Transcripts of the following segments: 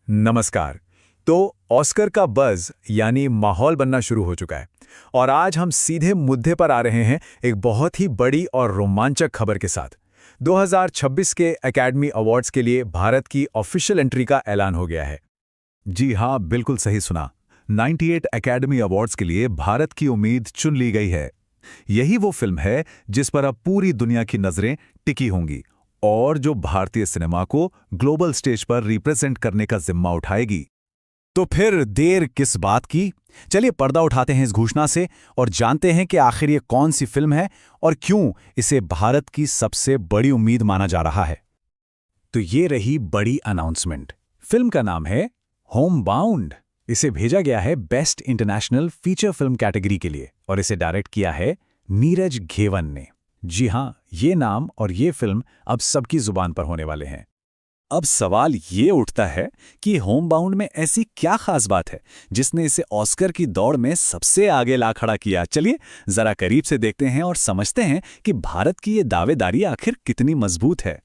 नमस्कार। तो ऑस्कर का बज़ यानी माहौल बनना शुरू हो चुका है और आज हम सीधे मुद्दे पर आ रहे हैं एक बहुत ही बड़ी और रोमांचक खबर के साथ। 2026 के एकेडमी अवार्ड्स के लिए भारत की ऑफिशियल एंट्री का ऐलान हो गया है। जी हाँ, बिल्कुल सही सुना। 98 एकेडमी अवार्ड्स के लिए भारत की उम्मीद चुन ली गई है। यही वो फिल्म है जिस पर अब पूरी दुनिया की नज़रें टिकी होंगी और जो भारतीय सिनेमा को ग्लोबल स्टेज पर रिप्रेजेंट करने का जिम्मा उठाएगी। तो फिर देर किस बात की? चलिए पर्दा उठाते हैं इस घोषणा से और जानते हैं कि आखिर ये कौन सी फिल्म है और क्यों इसे भारत की सबसे बड़ी उम्मीद माना जा रहा है। तो ये रही बड़ी अनाउंसमेंट। फिल्म का नाम है होम बाउंड। इसे भेजा गया है best international feature film category के लिए और इसे डायरेक्ट किया है नीरज घेवन ने। जी हाँ, ये नाम और ये फिल्म अब सबकी जुबान पर होने वाले हैं। अब सवाल ये उठता है कि होम बाउंड में ऐसी क्या खास बात है जिसने इसे ऑस्कर की दौड़ में सबसे आगे ला खड़ा किया। चलिए जरा करीब से देखते हैं और समझते हैं कि भारत की ये दावेदारी आखिर कितनी मजबूत है।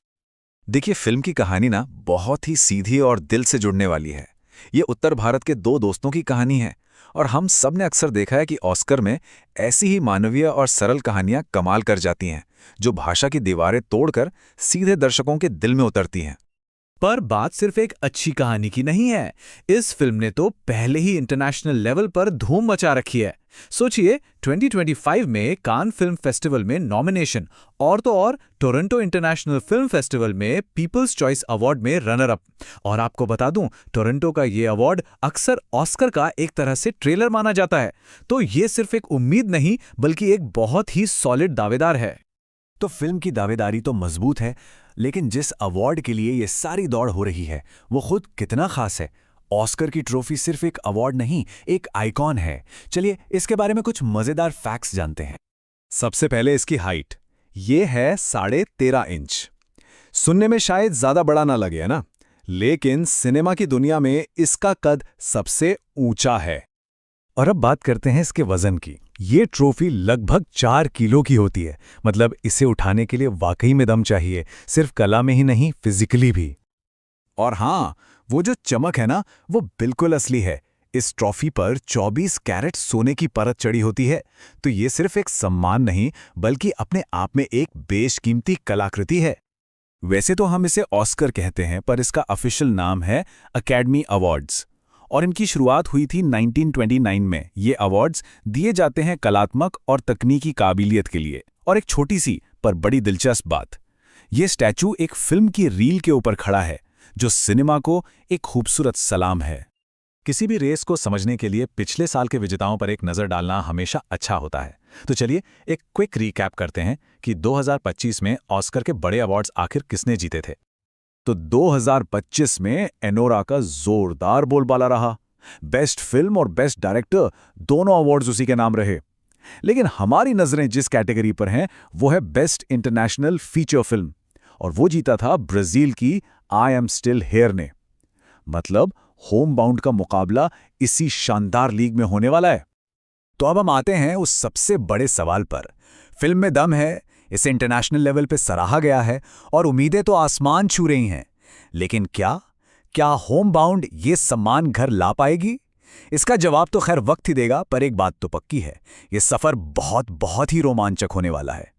देखिए, फिल्म की कहानी ना बहुत ही सीधी और दिल से जुड़ने वाली है। ये उत्तर भारत के दो दोस्तों की कहानी है और हम सब ने अक्सर देखा है कि ऑस्कर में ऐसी ही मानवीय और सरल कहानियां कमाल कर जाती हैं, जो भाषा की दीवारें तोड़कर सीधे दर्शकों के दिल में उतरती हैं। पर बात सिर्फ एक अच्छी कहानी की नहीं है। इस फिल्म ने तो पहले ही इंटरनेशनल लेवल पर धूम मचा रखी है। सोचिए, 2025 में कान फिल्म फेस्टिवल में नॉमिनेशन और तो और टोरंटो इंटरनेशनल फिल्म फेस्टिवल में पीपल्स चॉइस अवार्ड में रनर अप। और आपको बता दूं, टोरंटो का ये अवार्ड अक्सर ऑस्कर का एक तरह से ट्रेलर माना जाता है। तो ये सिर्फ एक उम्मीद नहीं बल्कि एक बहुत ही सॉलिड दावेदार है। तो फिल्म की दावेदारी तो मजबूत है, लेकिन जिस अवार्ड के लिए ये सारी दौड़ हो रही है वो खुद कितना खास है। ऑस्कर की ट्रॉफी सिर्फ एक अवार्ड नहीं, एक आइकॉन है। चलिए इसके बारे में कुछ मजेदार फैक्ट्स जानते हैं। सबसे पहले इसकी हाइट। ये है 13.5 इंच। सुनने में शायद ज्यादा बड़ा ना लगे, है ना? लेकिन सिनेमा की दुनिया में इसका कद सबसे ऊंचा है। और अब बात करते हैं इसके वजन की। ये ट्रॉफी लगभग 4 किलो की होती है। मतलब इसे उठाने के लिए वाकई में दम चाहिए, सिर्फ कला में ही नहीं, फिजिकली भी। और हाँ, वो जो चमक है ना, वो बिल्कुल असली है। इस ट्रॉफी पर 24 कैरेट सोने की परत चढ़ी होती है। तो ये सिर्फ एक सम्मान नहीं बल्कि अपने आप में एक बेशकीमती कलाकृति है। वैसे तो हम इसे ऑस्कर कहते हैं, पर इसका ऑफिशियल नाम है एकेडमी अवार्ड्स और इनकी शुरुआत हुई थी 1929 में। ये अवार्ड्स दिए जाते हैं कलात्मक और तकनीकी काबिलियत के लिए। और एक छोटी सी पर बड़ी दिलचस्प बात, ये स्टैचू एक फिल्म की रील के ऊपर खड़ा है, जो सिनेमा को एक खूबसूरत सलाम है। किसी भी रेस को समझने के लिए पिछले साल के विजेताओं पर एक नज़र डालना हमेशा अच्छा होता है। तो चलिए एक क्विक रिकैप करते हैं कि 2025 में ऑस्कर के बड़े अवार्ड्स आखिर किसने जीते थे। तो 2025 में एनोरा का जोरदार बोलबाला रहा। बेस्ट फिल्म और बेस्ट डायरेक्टर दोनों अवार्ड्स उसी के नाम रहे। लेकिन हमारी नजरें जिस कैटेगरी पर हैं वो है बेस्ट इंटरनेशनल फीचर फिल्म, और वो जीता था ब्राजील की आई एम स्टिल हेयर ने। मतलब होम बाउंड का मुकाबला इसी शानदार लीग में होने वाला है। तो अब हम आते हैं उस सबसे बड़े सवाल पर। फिल्म में दम है, इसे इंटरनेशनल लेवल पे सराहा गया है और उम्मीदें तो आसमान छू रही हैं। लेकिन क्या होम बाउंड ये सम्मान घर ला पाएगी? इसका जवाब तो खैर वक्त ही देगा, पर एक बात तो पक्की है, ये सफर बहुत बहुत ही रोमांचक होने वाला है।